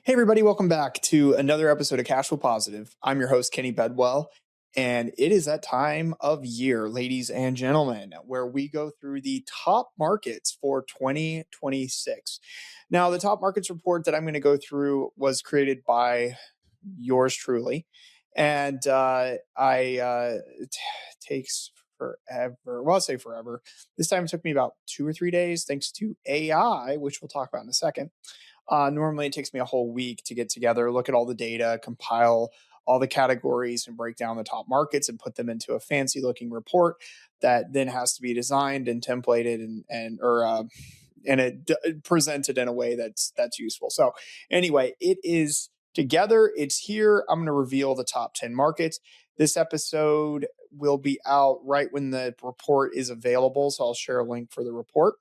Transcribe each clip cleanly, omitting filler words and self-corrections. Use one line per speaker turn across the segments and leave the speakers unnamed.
Hey, everybody, welcome back to another episode of Cash Flow Positive. I'm your host, Kenny Bedwell, and it is that time of year, ladies and gentlemen, where we go through the top markets for 2026. Now, the top markets report that I'm going to go through was created by yours truly, and takes forever. Well, I'll say forever. This time it took me about 2 or 3 days, thanks to AI, which we'll talk about in a second. Normally it takes me a whole week to get together, look at all the data, compile all the categories and break down the top markets and put them into a fancy looking report that then has to be designed and templated and presented in a way that's useful. So anyway, it is together. It's here. I'm going to reveal the top 10 markets. This episode will be out right when the report is available. So I'll share a link for the report.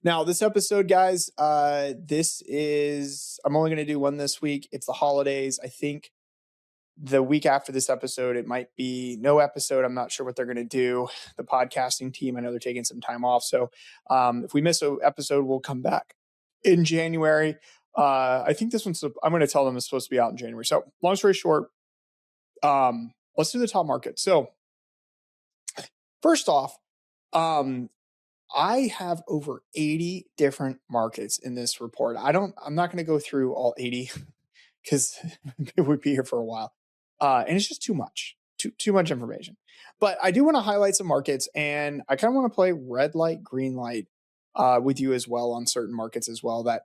Now this episode, guys, I'm only going to do one this week. It's the holidays. I think the week after this episode, it might be no episode. I'm not sure what they're going to do. The podcasting team, I know they're taking some time off. So, if we miss an episode, we'll come back in January. I think this one's, I'm going to tell them it's supposed to be out in January. So long story short, let's do the top market. So first off, I have over 80 different markets in this report. I'm not going to go through all 80 because it would be here for a while. And it's just too much information. But I do want to highlight some markets, and I kind of want to play red light, green light with you as well on certain markets as well that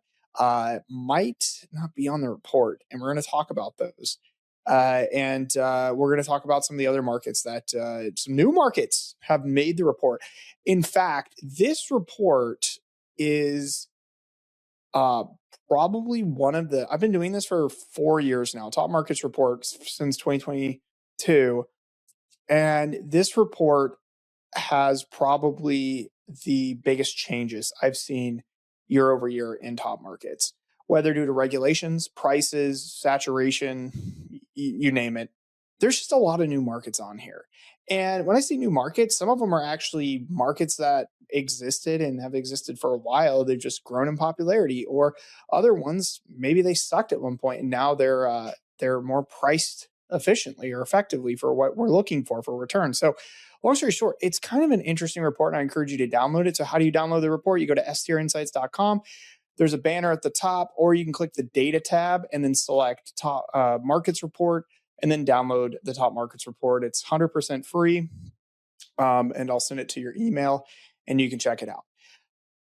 might not be on the report. And we're going to talk about those. And we're going to talk about some of the other markets that some new markets have made the report. In fact, this report is probably one of the, I've been doing this for 4 years now, top markets reports since 2022. And this report has probably the biggest changes I've seen year over year in top markets, whether due to regulations, prices, saturation, you name it. There's just a lot of new markets on here. And when I say new markets, some of them are actually markets that existed and have existed for a while. They've just grown in popularity, or other ones, maybe they sucked at one point and now they're more priced efficiently or effectively for what we're looking for return. So long story short, it's kind of an interesting report, and I encourage you to download it. So how do you download the report? You go to strinsights.com. There's a banner at the top, or you can click the data tab and then select top markets report, and then download the top markets report. It's 100% free, and I'll send it to your email and you can check it out.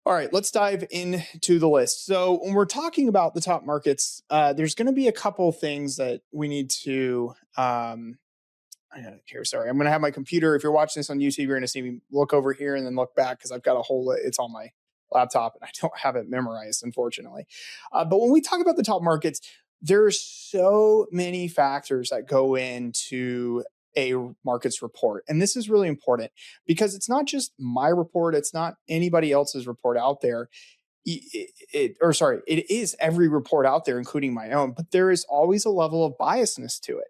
All right, let's dive into the list. So when we're talking about the top markets, there's going to be a couple things that we need to, I'm going to have my computer. If you're watching this on YouTube, you're going to see me look over here and then look back because I've got it's on my laptop and I don't have it memorized, unfortunately. But when we talk about the top markets, there's so many factors that go into a markets report. And this is really important because it's not just my report. It's not anybody else's report out there. It is every report out there, including my own, but there is always a level of biasness to it.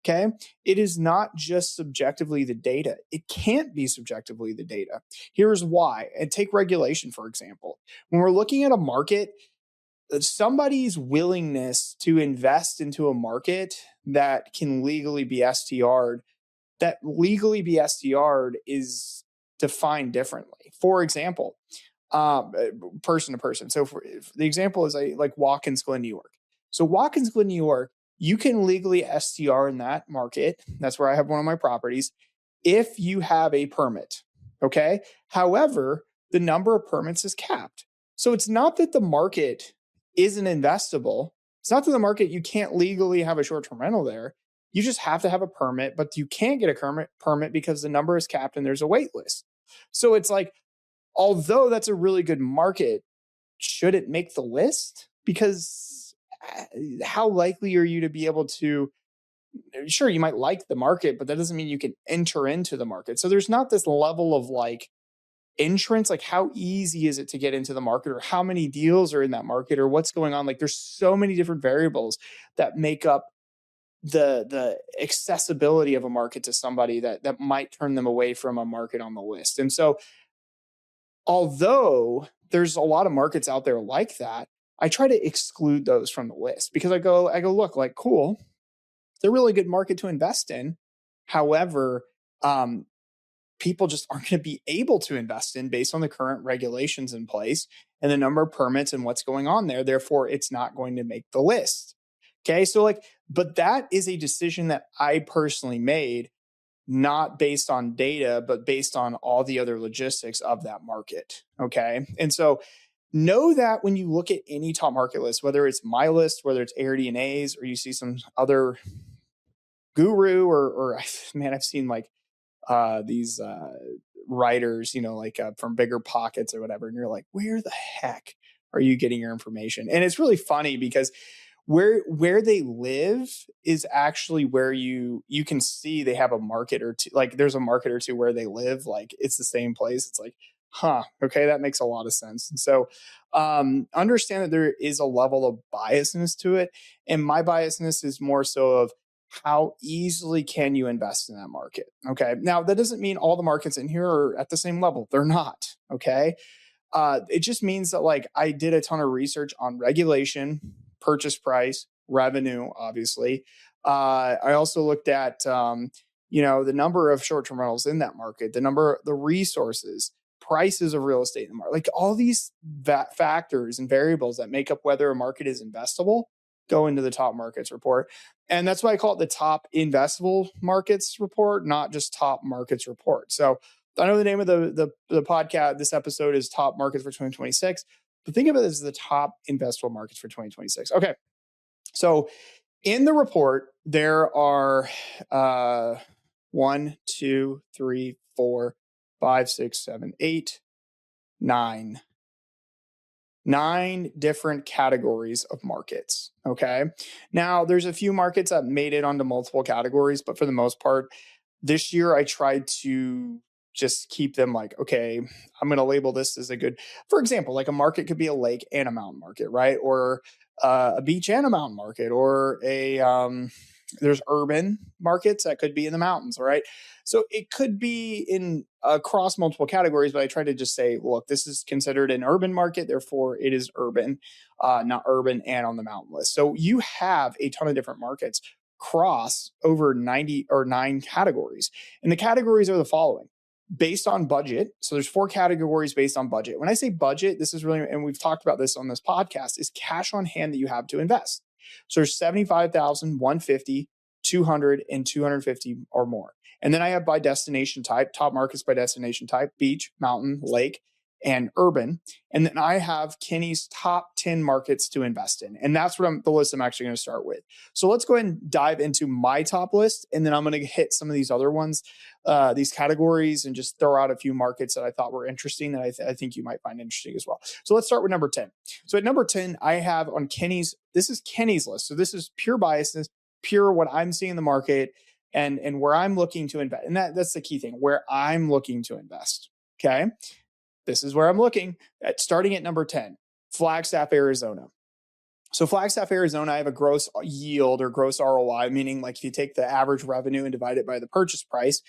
Okay. It is not just subjectively the data. It can't be subjectively the data. Here's why. And take regulation, for example. When we're looking at a market, somebody's willingness to invest into a market that can legally be STR'd, is defined differently. For example, person to person. So the example is like Watkins Glen, New York. So Watkins Glen, New York, you can legally STR in that market. That's where I have one of my properties if you have a permit. Okay. However, the number of permits is capped. So it's not that the market isn't investable. It's not that the market, you can't legally have a short-term rental there. You just have to have a permit, but you can't get a permit because the number is capped and there's a wait list. So it's like, although that's a really good market, should it make the list? Because how likely are you to be able to, sure, you might like the market, but that doesn't mean you can enter into the market. So there's not this level of like entrance, like how easy is it to get into the market, or how many deals are in that market, or what's going on. Like there's so many different variables that make up the accessibility of a market to somebody that might turn them away from a market on the list. And so although there's a lot of markets out there like that, I try to exclude those from the list because I go, look, like, cool, it's a really good market to invest in. However, people just aren't going to be able to invest in based on the current regulations in place and the number of permits and what's going on there. Therefore, it's not going to make the list. Okay. So like, but that is a decision that I personally made, not based on data, but based on all the other logistics of that market. Okay. And so know that when you look at any top market list, whether it's my list, whether it's AirDNA's, or you see some other guru, or man, I've seen like these writers, like from Bigger Pockets or whatever. And you're like, where the heck are you getting your information? And it's really funny because where they live is actually where you can see they have a market or two. Like there's a market or two where they live. Like it's the same place. It's like, okay, that makes a lot of sense. And so understand that there is a level of biasness to it. And my biasness is more so of how easily can you invest in that market? Okay. Now, that doesn't mean all the markets in here are at the same level. They're not. Okay. It just means that like I did a ton of research on regulation, purchase price, revenue, obviously. I also looked at, the number of short-term rentals in that market, the resources, prices of real estate in the market, like all these factors and variables that make up whether a market is investable go into the top markets report. And that's why I call it the top investable markets report, not just top markets report. So I know the name of the podcast, this episode is Top Markets for 2026, but think of it as the top investable markets for 2026. Okay. So in the report, there are 1, 2, 3, 4, 5, 6, 7, 8, 9 different categories of markets. Okay. Now there's a few markets that made it onto multiple categories, but for the most part, this year I tried to just keep them like, okay, I'm going to label this as a good, for example, like a market could be a lake and a mountain market, right? Or a beach and a mountain market, or there's urban markets that could be in the mountains, right? So it could be in across multiple categories, but I try to just say, look, this is considered an urban market, therefore it is urban, not urban and on the mountain list. So you have a ton of different markets cross over 90 or 9 categories. And the categories are the following. Based on budget. So there's 4 categories based on budget. When I say budget, this is really, and we've talked about this on this podcast, is cash on hand that you have to invest. So there's 75,000, 150, 200, and 250 or more. And then I have by destination type, top markets by destination type, beach, mountain, lake, and urban. And then I have Kenny's top 10 markets to invest in. And that's what the list I'm actually going to start with. So let's go ahead and dive into my top list. And then I'm going to hit some of these other ones, these categories, and just throw out a few markets that I thought were interesting that I think you might find interesting as well. So let's start with number 10. So at number 10, I have on this is Kenny's list. So this is pure biasness, pure what I'm seeing in the market and where I'm looking to invest. And that's the key thing, where I'm looking to invest. Okay. This is where I'm looking at, starting at number 10, Flagstaff, Arizona. So Flagstaff, Arizona, I have a gross yield or gross ROI, meaning like if you take the average revenue and divide it by the purchase price,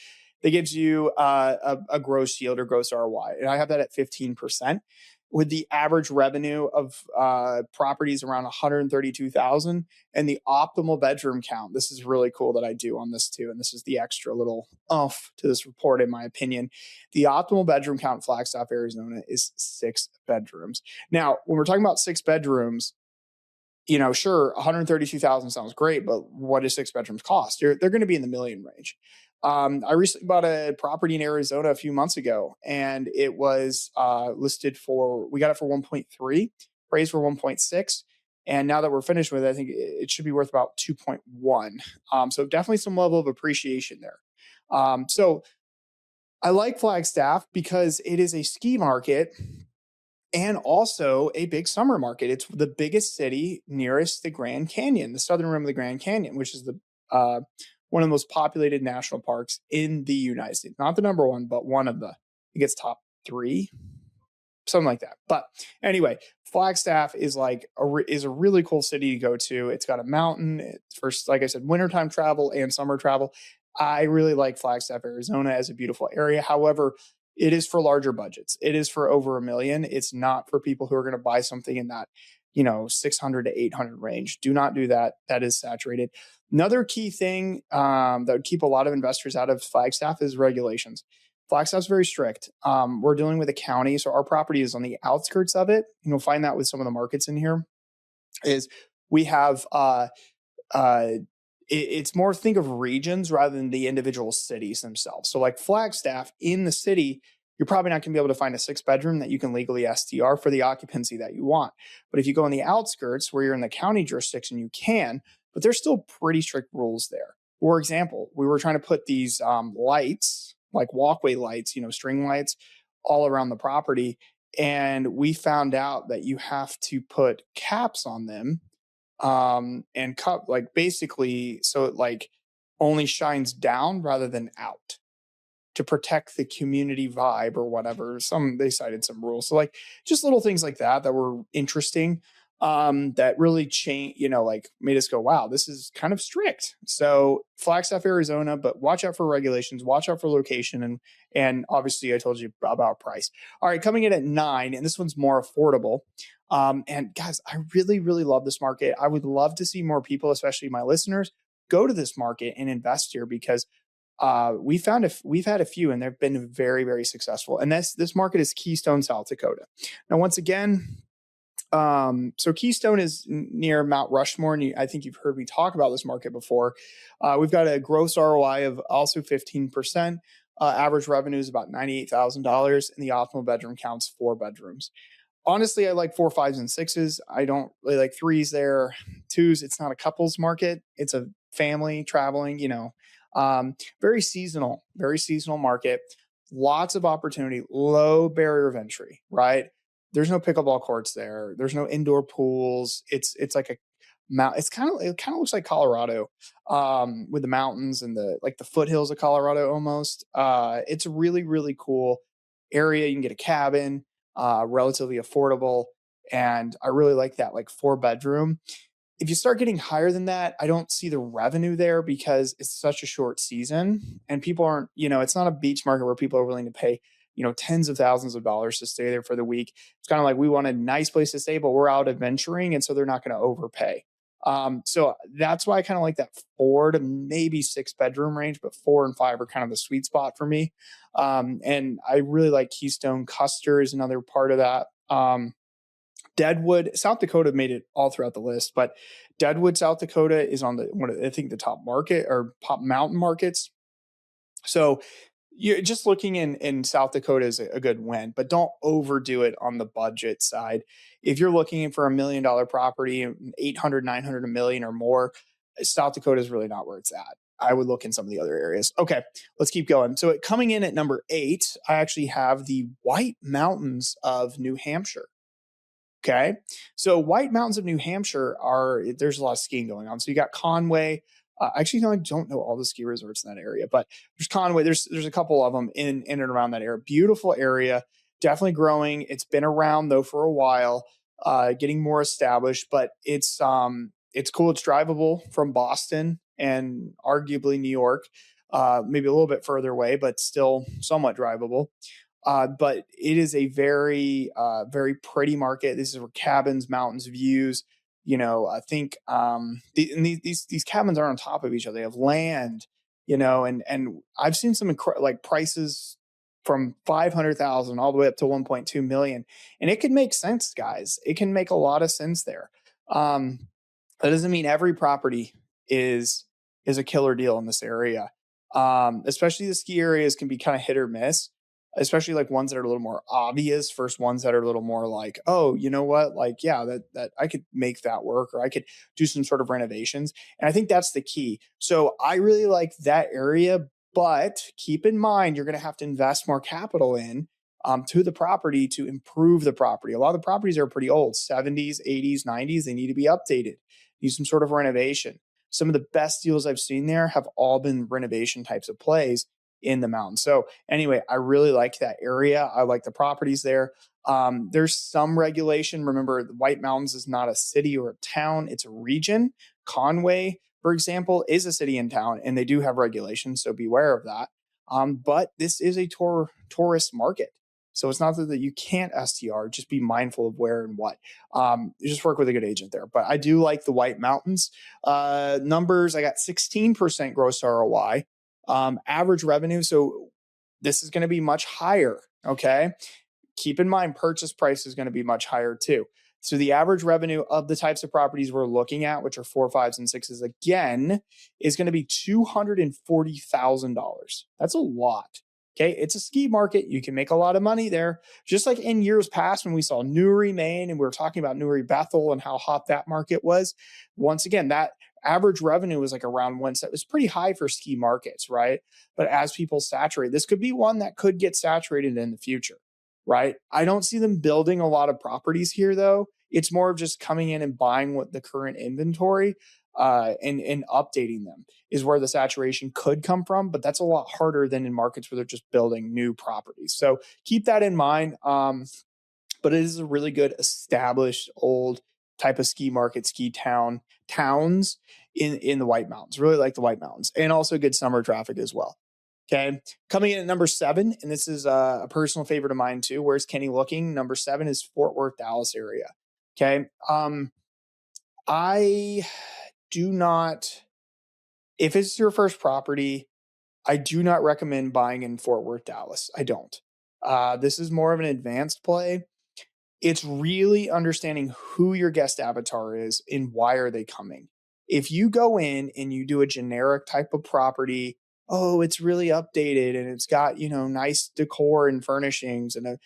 that gives you a gross yield or gross ROI. And I have that at 15%. With the average revenue of properties around 132,000 and the optimal bedroom count. This is really cool that I do on this too. And this is the extra little oomph to this report, in my opinion. The optimal bedroom count in Flagstaff, Arizona is 6 bedrooms. Now, when we're talking about 6 bedrooms, sure, 132,000 sounds great, but what does 6 bedrooms cost? They're going to be in the million range. I recently bought a property in Arizona a few months ago, and it was listed we got it for 1.3, appraised for 1.6. And now that we're finished with it, I think it should be worth about 2.1. So definitely some level of appreciation there. So I like Flagstaff because it is a ski market and also a big summer market. It's the biggest city nearest the Grand Canyon, the southern rim of the Grand Canyon, which is the one of the most populated national parks in the United States. Not the number one, but one of it gets top 3, something like that. But anyway, Flagstaff is a really cool city to go to. It's got a mountain. It's for, like I said, wintertime travel and summer travel. I really like Flagstaff, Arizona as a beautiful area. However, it is for larger budgets. It is for over $1 million. It's not for people who are going to buy something in that 600 to 800 range. Do not do that. That is saturated. Another key thing that would keep a lot of investors out of Flagstaff is regulations. Flagstaff's very strict. We're dealing with a county, so our property is on the outskirts of it. You'll find that with some of the markets in here. Is we have it's more, think of regions rather than the individual cities themselves. So like Flagstaff in the city, you're probably not going to be able to find a 6-bedroom that you can legally STR for the occupancy that you want. But if you go in the outskirts where you're in the county jurisdiction, you can, but there's still pretty strict rules there. For example, we were trying to put these lights, like walkway lights, string lights all around the property. And we found out that you have to put caps on them and cut, like, basically so it like only shines down rather than out, to protect the community vibe or whatever. They cited some rules. So like just little things like that were interesting, that really made us go, wow, this is kind of strict. So Flagstaff, Arizona, but watch out for regulations, watch out for location. And obviously I told you about price. All right, coming in at 9, and this one's more affordable. And guys, I really, really love this market. I would love to see more people, especially my listeners, go to this market and invest here, because we've had a few and they've been very, very successful. And this market is Keystone, South Dakota. Now, once again, so Keystone is near Mount Rushmore, and I think you've heard me talk about this market before. We've got a gross ROI of also 15%. Average revenue is about $98,000, and the optimal bedroom counts 4 bedrooms. Honestly, I like 4, 5s, and 6s. I don't really like 3s there. 2s, it's not a couples market. It's a family traveling, very seasonal market. Lots of opportunity, low barrier of entry, right? There's no pickleball courts there. There's no indoor pools. It's like a mount. It kind of looks like Colorado, with the mountains and the foothills of Colorado almost. It's a really, really cool area. You can get a cabin, relatively affordable. And I really like that, like 4-bedroom. If you start getting higher than that, I don't see the revenue there because it's such a short season and people aren't, it's not a beach market where people are willing to pay, tens of thousands of dollars to stay there for the week. It's kind of like, we want a nice place to stay, but we're out adventuring. And so they're not going to overpay. So that's why I kind of like that 4 to maybe 6-bedroom range, but 4 and 5 are kind of the sweet spot for me. And I really like Keystone. Custer is another part of that. Deadwood, South Dakota made it all throughout the list, but Deadwood, South Dakota is on the top market or top mountain markets. So you're just looking in South Dakota is a good win, but don't overdo it on the budget side. If you're looking for $1 million property, 800, 900, $1 million or more, South Dakota is really not where it's at. I would look in some of the other areas. Okay, let's keep going. So coming in at number 8, I actually have the White Mountains of New Hampshire. Okay. So White Mountains of New Hampshire there's a lot of skiing going on. So you got Conway. Actually, no, I don't know all the ski resorts in that area, but there's Conway. There's a couple of them in and around that area. Beautiful area, definitely growing. It's been around though for a while, getting more established, but it's cool. It's drivable from Boston and arguably New York, maybe a little bit further away, but still somewhat drivable. But it is a very, very pretty market. This is where cabins, mountains, views. I think these cabins are on top of each other. They have land, and I've seen some prices from 500,000 all the way up to 1.2 million, and it can make sense, guys. It can make a lot of sense there. That doesn't mean every property is a killer deal in this area. Especially the ski areas can be kind of hit or miss. Especially like ones that are a little more obvious versus ones that are a little more like, oh, you know what? Like, yeah, that I could make that work, or I could do some sort of renovations. And I think that's the key. So I really like that area, but keep in mind, you're going to have to invest more capital in to the property to improve the property. A lot of the properties are pretty old, 70s, 80s, 90s. They need to be updated, need some sort of renovation. Some of the best deals I've seen there have all been renovation types of plays in the mountains. So anyway, I really like that area. I like the properties there. There's some regulation. Remember, the White Mountains is not a city or a town. It's a region. Conway, for example, is a city and town, and they do have regulations. So beware of that. But this is a tourist market. So it's not that you can't STR, just be mindful of where and what. Just work with a good agent there. But I do like the White Mountains numbers. I got 16% gross ROI, average revenue. So this is going to be much higher. Okay. Keep in mind, purchase price is going to be much higher too. So the average revenue of the types of properties we're looking at, which are 4, 5s, and 6s, again, is going to be $240,000. That's a lot. Okay, it's a ski market. You can make a lot of money there. Just like in years past when we saw Newry, Maine, and we were talking about Newry, Bethel, and how hot that market was. Once again, that average revenue was like around one set. It was pretty high for ski markets, right? But as people saturate, this could be one that could get saturated in the future, right? I don't see them building a lot of properties here, though. It's more of just coming in and buying what the current inventory and updating them is where the saturation could come from. But that's a lot harder than in markets where they're just building new properties. So keep that in mind. But it is a really good established old type of ski market, ski towns in the White Mountains. Really like the White Mountains, and also good summer traffic as well. Okay, coming in at number 7, and this is a personal favorite of mine too. Where's Kenny looking? Number 7 is Fort Worth, Dallas area. Okay, I do not. If it's your first property, I do not recommend buying in Fort Worth, Dallas. I don't. This is more of an advanced play. It's really understanding who your guest avatar is and why are they coming. If you go in and you do a generic type of property, oh, it's really updated and it's got, nice decor and furnishings and a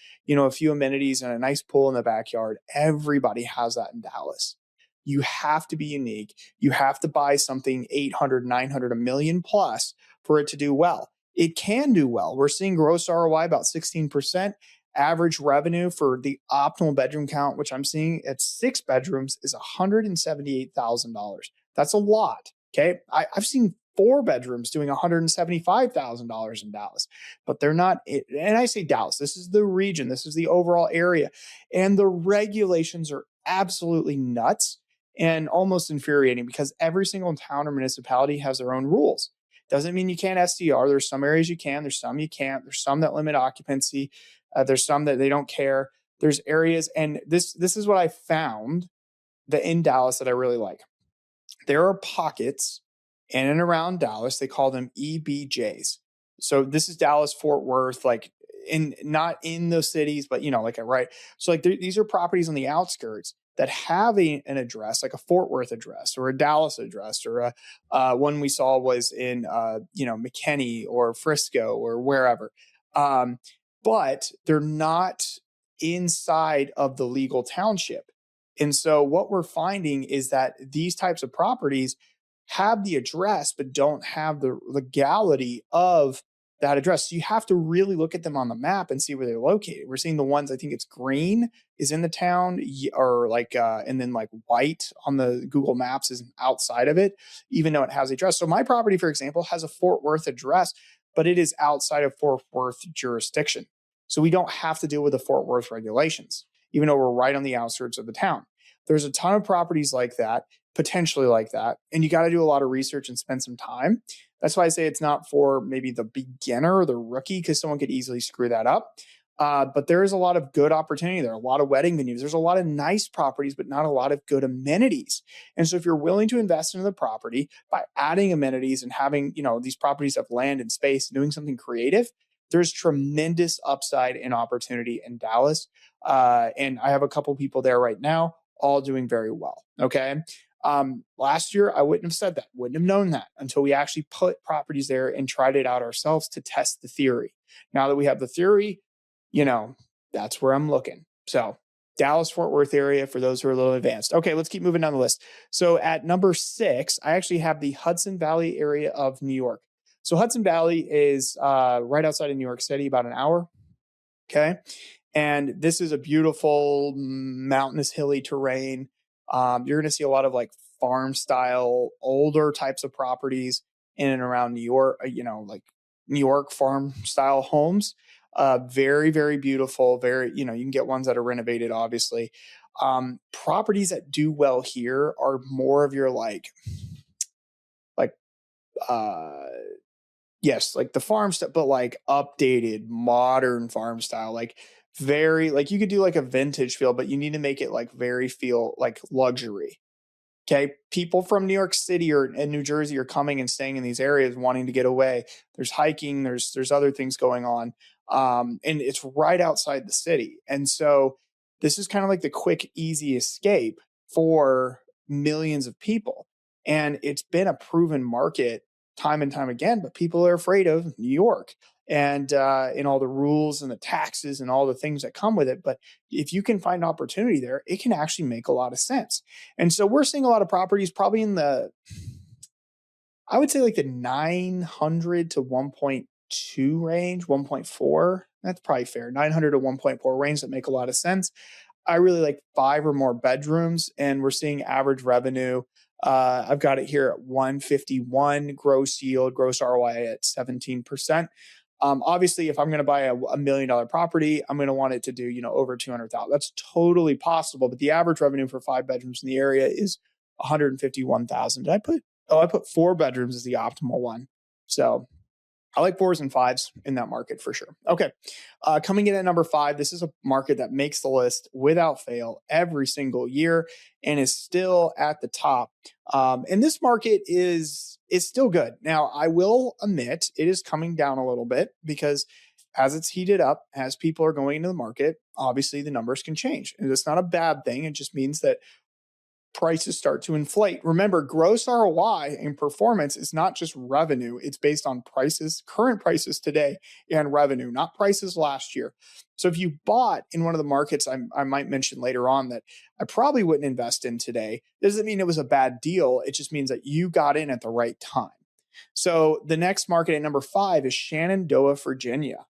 few amenities and a nice pool in the backyard. Everybody has that in Dallas. You have to be unique. You have to buy something 800, 900, a million plus for it to do well. It can do well. We're seeing gross ROI about 16%. Average revenue for the optimal bedroom count, which I'm seeing at 6 bedrooms, is $178,000. That's a lot. Okay. I've seen 4 bedrooms doing $175,000 in Dallas, but they're not. And I say Dallas, this is the region, this is the overall area. And the regulations are absolutely nuts and almost infuriating because every single town or municipality has their own rules. Doesn't mean you can't STR. There's some areas you can, there's some you can't, there's some that limit occupancy. There's some that they don't care. There's areas, and this is what I found that in Dallas that I really like. There are pockets in and around Dallas. They call them EBJs. So this is Dallas, Fort Worth, like not in those cities, but right. So these are properties on the outskirts that have an address, like a Fort Worth address or a Dallas address, or one we saw was in McKinney or Frisco or wherever. But they're not inside of the legal township. And so what we're finding is that these types of properties have the address, but don't have the legality of that address. So you have to really look at them on the map and see where they're located. We're seeing the ones, I think it's green is in the town, or and then like white on the Google Maps is outside of it, even though it has the address. So my property, for example, has a Fort Worth address, but it is outside of Fort Worth jurisdiction. So we don't have to deal with the Fort Worth regulations, even though we're right on the outskirts of the town. There's a ton of properties like that, potentially like that, and you got to do a lot of research and spend some time. That's why I say it's not for maybe the beginner or the rookie, because someone could easily screw that up. But there is a lot of good opportunity there, a lot of wedding venues. There's a lot of nice properties, but not a lot of good amenities. And so if you're willing to invest into the property by adding amenities and having, these properties have land and space, doing something creative, there's tremendous upside and opportunity in Dallas. And I have a couple people there right now, all doing very well. Okay. Last year, I wouldn't have said that, wouldn't have known that until we actually put properties there and tried it out ourselves to test the theory. Now that we have the theory, that's where I'm looking. So Dallas, Fort Worth area for those who are a little advanced. Okay, let's keep moving down the list. So at number 6, I actually have the Hudson Valley area of New York. So Hudson Valley is right outside of New York City, about an hour. Okay. And this is a beautiful mountainous, hilly terrain. You're going to see a lot of like farm style, older types of properties in and around New York, like New York farm style homes. Very, very beautiful. Very, you can get ones that are renovated, obviously. Properties that do well here are more of your yes, like the farm stuff, but like updated, modern farm style, like very, like, you could do like a vintage feel, but you need to make it like very feel like luxury. Okay. People from New York City or and New Jersey are coming and staying in these areas wanting to get away. There's hiking, there's other things going on. And it's right outside the city. And so this is kind of like the quick, easy escape for millions of people. And it's been a proven market time and time again, but people are afraid of New York and all the rules and the taxes and all the things that come with it. But if you can find opportunity there, it can actually make a lot of sense. And so we're seeing a lot of properties probably in the, I would say like the 900 to 1.2 range, 1.4. That's probably fair. 900 to 1.4 range that make a lot of sense. I really like 5 or more bedrooms, and we're seeing average revenue. I've got it here at 151 gross yield, gross ROI at 17%. Obviously, if I'm going to buy a $1 million property, I'm going to want it to do, over 200,000. That's totally possible. But the average revenue for 5 bedrooms in the area is 151,000. I put 4 bedrooms as the optimal one. So I like 4s and 5s in that market for sure. Okay. Coming in at number 5, this is a market that makes the list without fail every single year and is still at the top. And this market is still good. Now, I will admit it is coming down a little bit because as it's heated up, as people are going into the market, obviously the numbers can change. And it's not a bad thing. It just means that prices start to inflate. Remember, gross ROI and performance is not just revenue. It's based on prices, current prices today, and revenue, not prices last year. So if you bought in one of the markets I might mention later on that I probably wouldn't invest in today, doesn't mean it was a bad deal. It just means that you got in at the right time. So the next market at number 5 is Shenandoah, Virginia.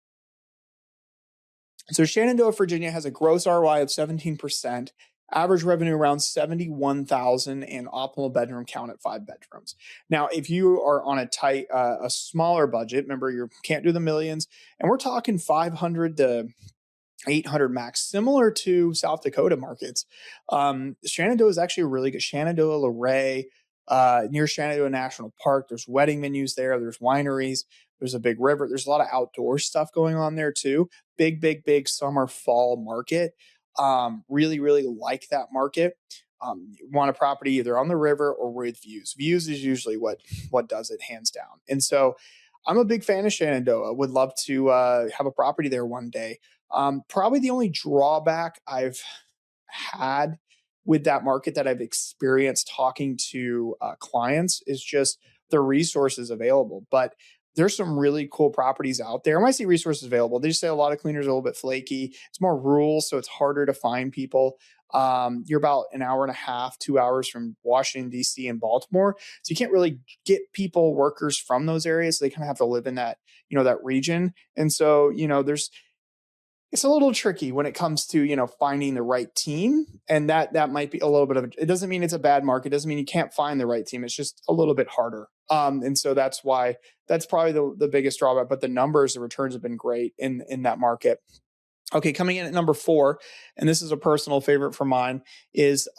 So Shenandoah, Virginia has a gross ROI of 17%. Average revenue around 71,000 and optimal bedroom count at 5 bedrooms. Now, if you are on a smaller budget, remember you can't do the millions, and we're talking 500 to 800 max, similar to South Dakota markets. Shenandoah is actually really good. Shenandoah, Luray, near Shenandoah National Park. There's wedding venues there. There's wineries. There's a big river. There's a lot of outdoor stuff going on there too. Big summer, fall market. Really, really like that market. You want a property either on the river or with views. Views is usually what does it hands down. And so I'm a big fan of Shenandoah. Would love to have a property there one day. Probably the only drawback I've had with that market that I've experienced talking to clients is just the resources available. But there's some really cool properties out there. When I see resources available, they just say a lot of cleaners are a little bit flaky. It's more rural, so it's harder to find people. You're about an hour and a half, 2 hours from Washington, D.C. and Baltimore. So you can't really get workers from those areas. So they kind of have to live in that, that region. And so, it's a little tricky when it comes to, finding the right team. And that might be a little bit of it doesn't mean it's a bad market. It doesn't mean you can't find the right team. It's just a little bit harder. And so that's probably the biggest drawback, but the returns have been great in that market. Okay, coming in at number 4, and this is a personal favorite for mine,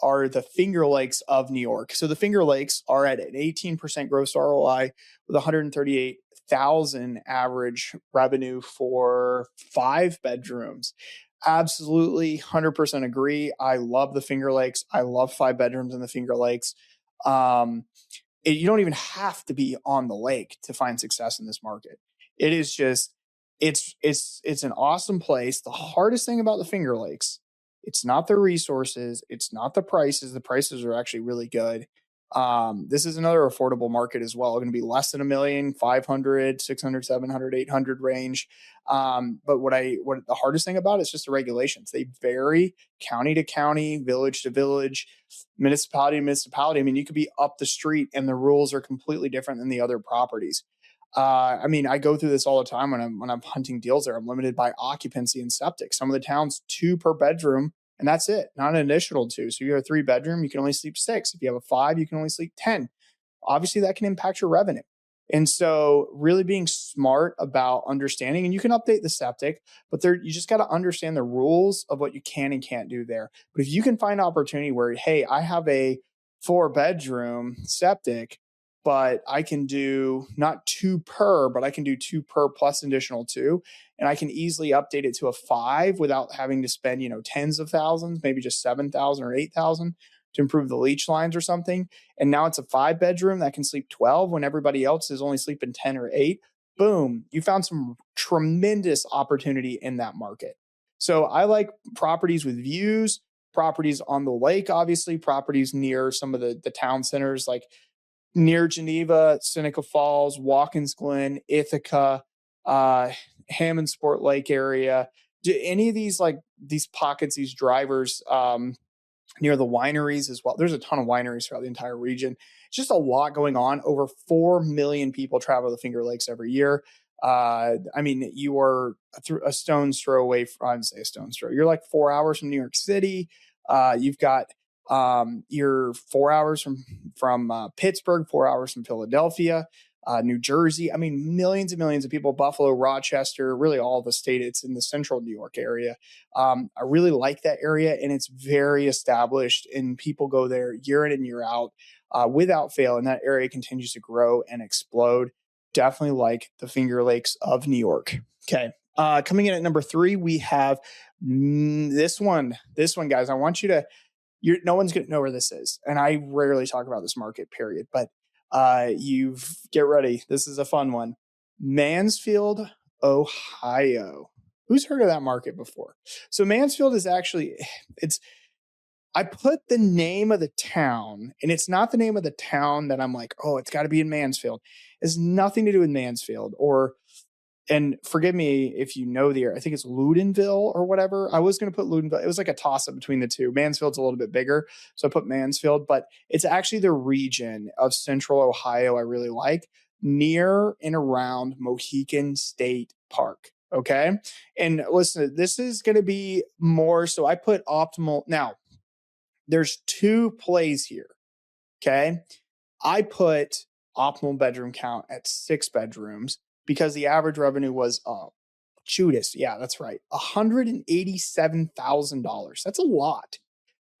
are the Finger Lakes of New York. So the Finger Lakes are at an 18% gross ROI with 138,000 average revenue for 5 bedrooms. Absolutely, 100% agree. I love the Finger Lakes. I love 5 bedrooms in the Finger Lakes. You don't even have to be on the lake to find success in this market. It is just, it's an awesome place. The hardest thing about the Finger Lakes, it's not the resources, it's not the prices. The prices are actually really good. This is another affordable market as well. Going to be less than $1 million, 500, 600, 700, 800 range. But what the hardest thing about it is just the regulations. They vary county to county, village to village, municipality to municipality. I mean, you could be up the street and the rules are completely different than the other properties. I go through this all the time when I'm hunting deals there. I'm limited by occupancy and septic. Some of the towns 2 per bedroom, and that's it, not an additional 2. So if you have a 3 bedroom, you can only sleep 6. If you have a 5, you can only sleep 10. Obviously, that can impact your revenue. And so really being smart about understanding, and you can update the septic, but you just got to understand the rules of what you can and can't do there. But if you can find opportunity where, hey, I have a 4 bedroom septic, but I can do not 2 per, but I can do 2 per plus additional 2. And I can easily update it to a 5 without having to spend, tens of thousands, maybe just 7,000 or 8,000 to improve the leach lines or something. And now it's a 5-bedroom that can sleep 12 when everybody else is only sleeping 10 or 8. Boom, you found some tremendous opportunity in that market. So I like properties with views, properties on the lake, obviously, properties near some of the town centers like near Geneva, Seneca Falls, Watkins Glen, Ithaca, Hammond Sport Lake area. Do any of these these pockets, these drivers near the wineries as well? There's a ton of wineries throughout the entire region. It's just a lot going on. Over 4 million people travel the Finger Lakes every year. You are a stone's throw away from, I'd say a stone's throw. You're like 4 hours from New York City. You've got you're 4 hours from Pittsburgh, 4 hours from Philadelphia, New Jersey. Millions and millions of people, Buffalo, Rochester, really all the state. It's in the central New York area. I really like that area, and it's very established, and people go there year in and year out without fail, and that area continues to grow and explode. Definitely like the Finger Lakes of New York. Okay. Coming in at number 3, we have this one. This one, guys, I want you to, no one's going to know where this is. And I rarely talk about this market, period. But get ready. This is a fun one. Mansfield, Ohio. Who's heard of that market before? So Mansfield is actually, I put the name of the town, and it's not the name of the town that I'm like, oh, it's got to be in Mansfield. It has nothing to do with Mansfield, and forgive me if you know the area. I think it's Loudonville or whatever. I was going to put Loudonville. It was like a toss-up between the two. Mansfield's a little bit bigger, so I put Mansfield, but it's actually the region of central Ohio I really like, near and around Mohican State Park. Okay? And listen, this is going to be more, so I put optimal. Now, there's 2 plays here. Okay? I put optimal bedroom count at 6 bedrooms because the average revenue was Judas. Yeah, that's right. $187,000. That's a lot.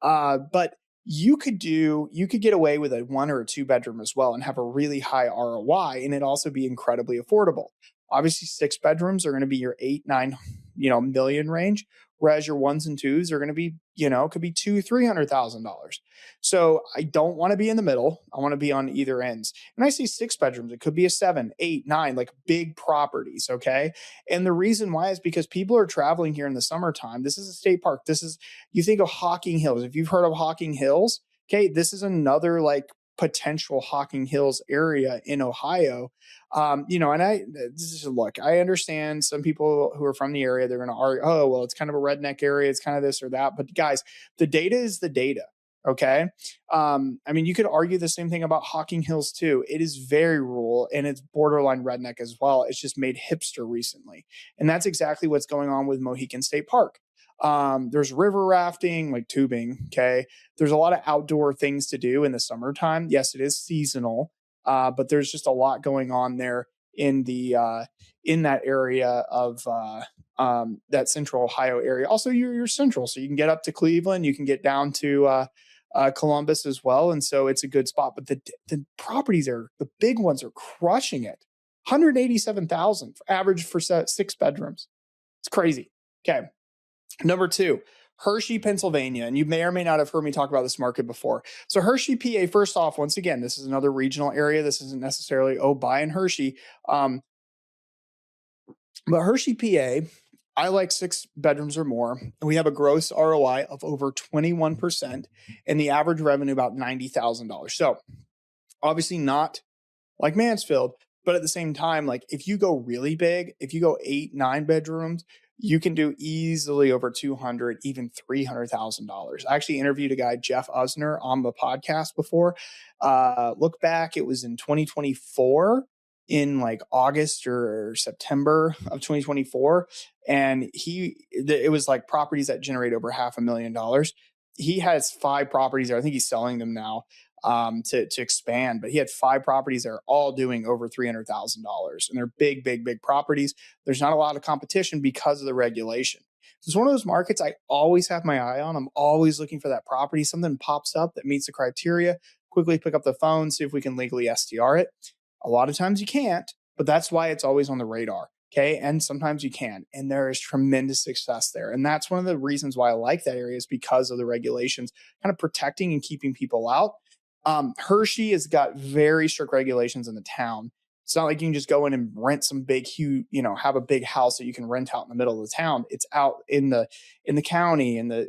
But you could get away with a 1 or a 2 bedroom as well and have a really high ROI, and it also be incredibly affordable. Obviously, 6 bedrooms are going to be your 8-9 million range, whereas your 1s and 2s are going to be, could be $200,000-$300,000. So I don't want to be in the middle. I want to be on either ends. And I see 6 bedrooms. It could be a 7, 8, 9, like big properties. Okay. And the reason why is because people are traveling here in the summertime. This is a state park. You think of Hocking Hills. If you've heard of Hocking Hills, okay, this is another potential Hocking Hills area in Ohio. Look, I understand some people who are from the area, they're going to argue, oh, well, it's kind of a redneck area. It's kind of this or that. But guys, the data is the data. Okay. You could argue the same thing about Hocking Hills too. It is very rural and it's borderline redneck as well. It's just made hipster recently. And that's exactly what's going on with Mohican State Park. There's river rafting, like tubing. Okay. There's a lot of outdoor things to do in the summertime. Yes, it is seasonal. But there's just a lot going on there in that area of that central Ohio area. Also, you're central, so you can get up to Cleveland, you can get down to Columbus as well, and so it's a good spot. But the properties the big ones are crushing it. $187,000 average for 6 bedrooms. It's crazy. Okay, number 2. Hershey, Pennsylvania, and you may or may not have heard me talk about this market before. So Hershey, PA, first off, once again, this is another regional area. This isn't necessarily, buy in Hershey. But Hershey, PA, I like 6 bedrooms or more. And we have a gross ROI of over 21% and the average revenue about $90,000. So obviously not like Mansfield, but at the same time, if you go really big, if you go 8, 9 bedrooms, you can do easily over $200,000, even $300,000. I actually interviewed a guy, Jeff Usner, on the podcast before. Look back, it was in 2024, in August or September of 2024. And it was properties that generate over $500,000. He has 5 properties there. I think he's selling them now to expand, but he had 5 properties that are all doing over $300,000, and they're big, big, big properties. There's not a lot of competition because of the regulation. So it's one of those markets I always have my eye on. I'm always looking for that property. Something pops up that meets the criteria. quickly pick up the phone, see if we can legally STR it. A lot of times you can't, but that's why it's always on the radar. Okay. And sometimes you can. And there is tremendous success there. And that's one of the reasons why I like that area, is because of the regulations kind of protecting and keeping people out. Hershey has got very strict regulations in the town. It's not like you can just go in and rent some big, huge, have a big house that you can rent out in the middle of the town. It's out in the county, in the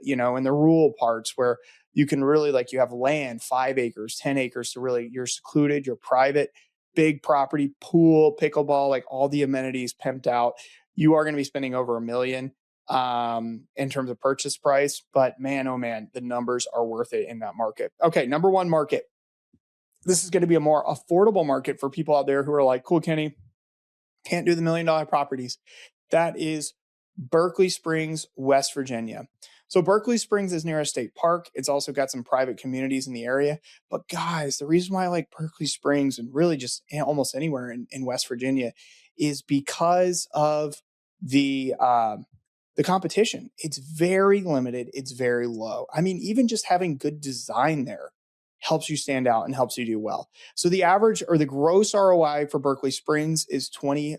rural parts where you can really, like, you have land, 5 acres, 10 acres to really, you're secluded, you're private, big property, pool, pickleball, like all the amenities pimped out. You are going to be spending over $1 million in terms of purchase price, but man, oh man, the numbers are worth it in that market. Okay. Number one market. This is going to be a more affordable market for people out there who are like, cool, Kenny, can't do the $1 million properties. That is Berkeley Springs, West Virginia. So Berkeley Springs is near a state park. It's also got some private communities in the area. But guys, the reason why I like Berkeley Springs, and really just almost anywhere in West Virginia, is because of the competition. It's very limited. It's very low. I mean, even just having good design there helps you stand out and helps you do well. So the average, or the gross ROI for Berkeley Springs, is 23%.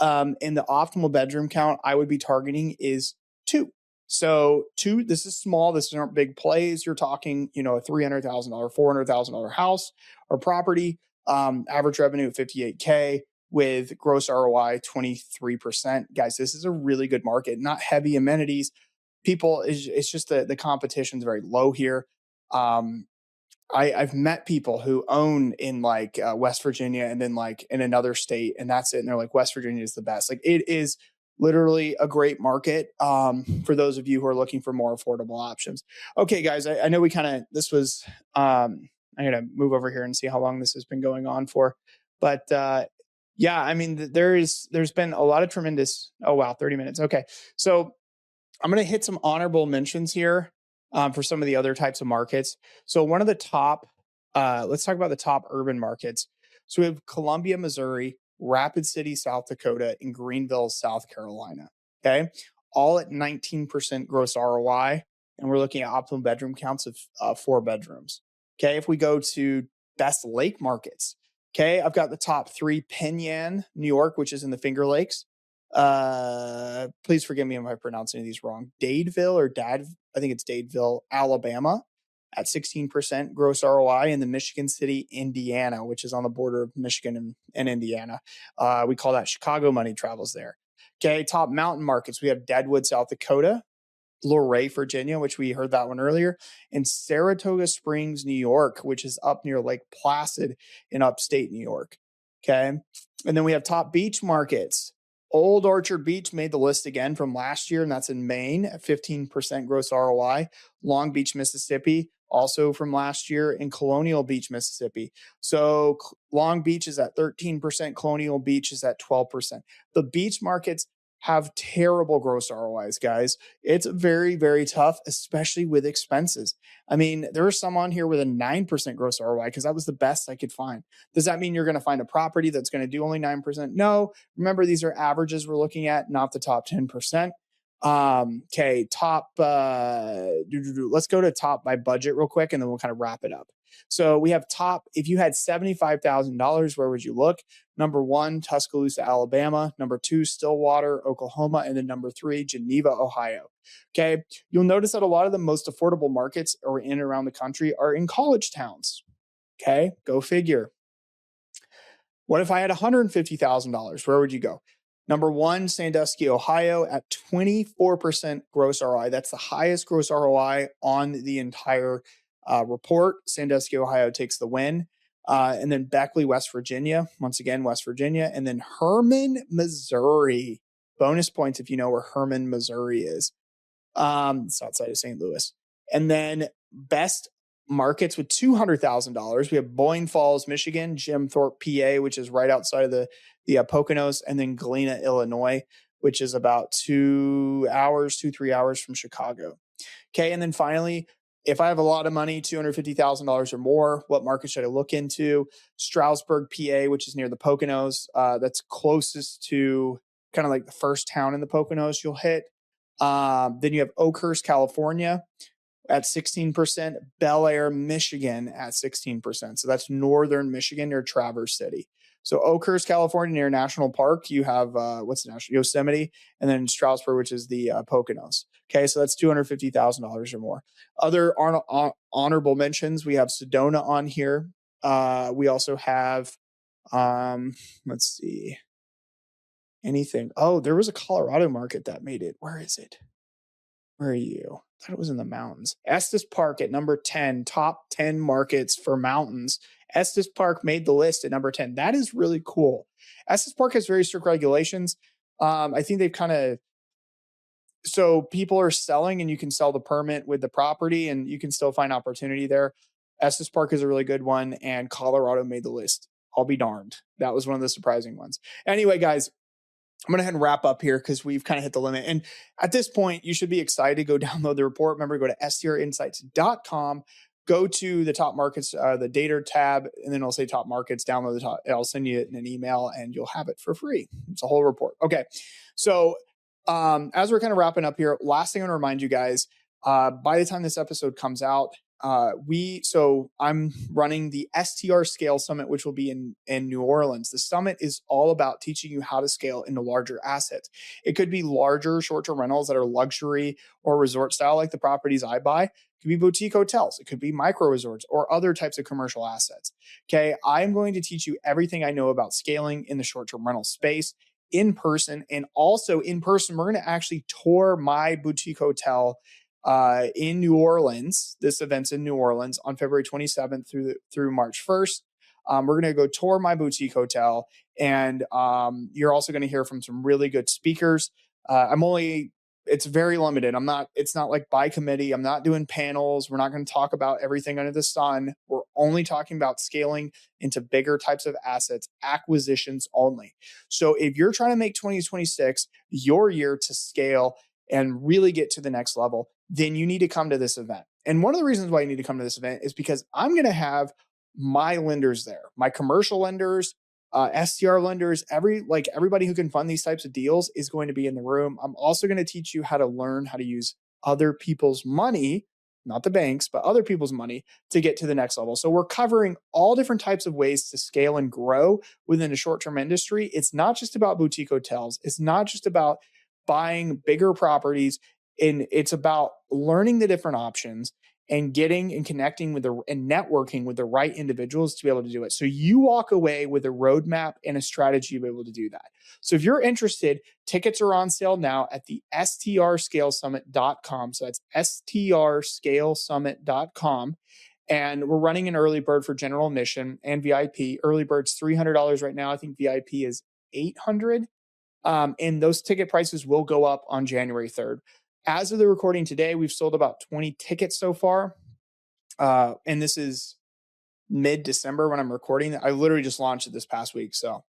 And the optimal bedroom count I would be targeting is 2. So 2, this is small. This aren't big plays. You're talking, a $300,000, $400,000 house or property, average revenue of $58K with gross ROI 23%. Guys, this is a really good market, not heavy amenities. It's just the competition is very low here. I've met people who own in like West Virginia and then like in another state, and that's it. And they're like, West Virginia is the best. Like, it is literally a great market for those of you who are looking for more affordable options. Okay, guys, I know this was, I'm going to move over here and see how long this has been going on for. But yeah, I mean, there's been a lot of tremendous, 30 minutes. Okay. So I'm going to hit some honorable mentions here for some of the other types of markets. So one of the top, let's talk about the top urban markets. So we have Columbia, Missouri, Rapid City, South Dakota, and Greenville, South Carolina. Okay. All at 19% gross ROI. And we're looking at optimal bedroom counts of 4 bedrooms. Okay. If we go to best lake markets, okay, I've got the top 3: Penn, New York, which is in the Finger Lakes. Please forgive me if I pronounce any of these wrong. I think it's Dadeville, Alabama, at 16% gross ROI, and the Michigan City, Indiana, which is on the border of Michigan and Indiana. We call that Chicago money travels there. Okay, top mountain markets. We have Deadwood, South Dakota, Luray, Virginia, which we heard that one earlier, and Saratoga Springs, New York, which is up near Lake Placid in upstate New York. Okay, and then we have top beach markets. Old Orchard Beach made the list again from last year, and that's in Maine at 15% gross ROI. Long Beach, Mississippi, also from last year, and Colonial Beach, Mississippi. So Long Beach is at 13%, Colonial Beach is at 12%. The beach markets have terrible gross ROIs, guys. It's very, very tough, especially with expenses. I mean, there are some on here with a 9% gross ROI because that was the best I could find. Does that mean you're going to find a property that's going to do only 9%? No. Remember, these are averages we're looking at, not the top 10%. Okay, top, let's go to top by budget real quick, and then we'll kind of wrap it up. So we have top, if you had $75,000, where would you look? Number 1, Tuscaloosa, Alabama. Number 2, Stillwater, Oklahoma. And then number 3, Geneva, Ohio. Okay. You'll notice that a lot of the most affordable markets or in and around the country are in college towns. Okay. Go figure. What if I had $150,000? Where would you go? Number 1, Sandusky, Ohio at 24% gross ROI. That's the highest gross ROI on the entire report. Sandusky, Ohio takes the win. And then Beckley, West Virginia. Once again, West Virginia. And then Herman, Missouri. Bonus points if you know where Herman, Missouri is. It's outside of St. Louis. And then best markets with $200,000. We have Boyne Falls, Michigan, Jim Thorpe, PA, which is right outside of the Poconos, and then Galena, Illinois, which is about 3 hours from Chicago. Okay. And then finally, if I have a lot of money, $250,000 or more, what market should I look into? Stroudsburg, PA, which is near the Poconos. That's closest to kind of like the first town in the Poconos you'll hit. Then you have Oakhurst, California. at 16%, Bel Air, Michigan at 16%. So that's northern Michigan near Traverse City. So Oakhurst, California near National Park, you have what's the national Yosemite, and then Stroudsburg, which is the Poconos. Okay, so that's $250,000 or more. Other honorable mentions, we have Sedona on here. We also have, let's see, anything. Oh, there was a Colorado market that made it. Where is it? Where are you? I thought it was in the mountains. Estes Park at number 10, top 10 markets for mountains. Estes Park made the list at number 10. That is really cool. Estes Park has very strict regulations. I think they've kind of, so people are selling and you can sell the permit with the property and you can still find opportunity there. Estes Park is a really good one, and Colorado made the list. I'll be darned. That was one of the surprising ones. Anyway, guys, I'm going to head and wrap up here because we've kind of hit the limit. And at this point, you should be excited to go download the report. Remember, go to strinsights.com, go to the top markets, the data tab, and then it'll say top markets, download the top. I'll send you it in an email and you'll have it for free. It's a whole report. Okay. So as we're kind of wrapping up here, last thing I want to remind you guys, by the time this episode comes out, I'm running the STR Scale Summit, which will be in New Orleans. The summit is all about teaching you how to scale into larger assets. It could be larger short-term rentals that are luxury or resort style, like the properties I buy. It could be boutique hotels. It could be micro resorts or other types of commercial assets. Okay. I'm going to teach you everything I know about scaling in the short-term rental space in person. And also in person, we're going to actually tour my boutique hotel in New Orleans. This event's in New Orleans on February 27th through March 1st. We're going to go tour my boutique hotel, and you're also going to hear from some really good speakers. It's very limited. It's not like by committee. I'm not doing panels. We're not going to talk about everything under the sun. We're only talking about scaling into bigger types of assets, acquisitions only. So if you're trying to make 2026 your year to scale and really get to the next level, then you need to come to this event. And one of the reasons why you need to come to this event is because I'm going to have my lenders there, my commercial lenders, STR lenders, everybody who can fund these types of deals is going to be in the room. I'm also going to teach you how to learn how to use other people's money, not the banks, but other people's money to get to the next level. So we're covering all different types of ways to scale and grow within a short-term industry. It's not just about boutique hotels. It's not just about buying bigger properties. And it's about learning the different options and getting and connecting with and networking with the right individuals to be able to do it. So you walk away with a roadmap and a strategy to be able to do that. So if you're interested, tickets are on sale now at the strscalesummit.com. So that's strscalesummit.com. And we're running an early bird for general admission and VIP. Early bird's $300 right now. I think VIP is $800. And those ticket prices will go up on January 3rd. As of the recording today, we've sold about 20 tickets so far. And this is mid-December when I'm recording. I literally just launched it this past week. So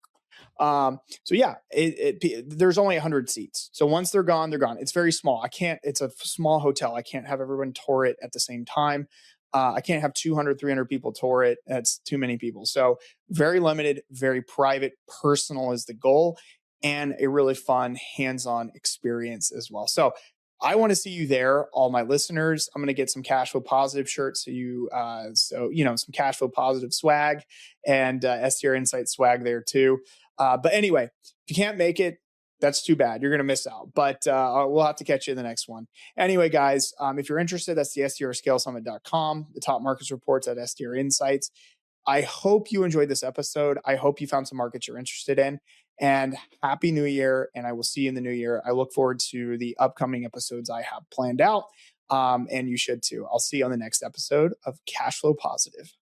yeah, there's only 100 seats. So once they're gone, they're gone. It's very small. It's a small hotel. I can't have everyone tour it at the same time. I can't have 200, 300 people tour it. That's too many people. So very limited, very private, personal is the goal, and a really fun hands-on experience as well. So I want to see you there, all my listeners. I'm going to get some cash flow positive shirts. Some cash flow positive swag and STR Insight swag there too. But anyway, if you can't make it, that's too bad. You're going to miss out, but we'll have to catch you in the next one. Anyway, guys, if you're interested, that's the strscalesummit.com, the top markets reports at STR Insights. I hope you enjoyed this episode. I hope you found some markets you're interested in. And happy new year. And I will see you in the new year. I look forward to the upcoming episodes I have planned out. And you should too. I'll see you on the next episode of Cash Flow Positive.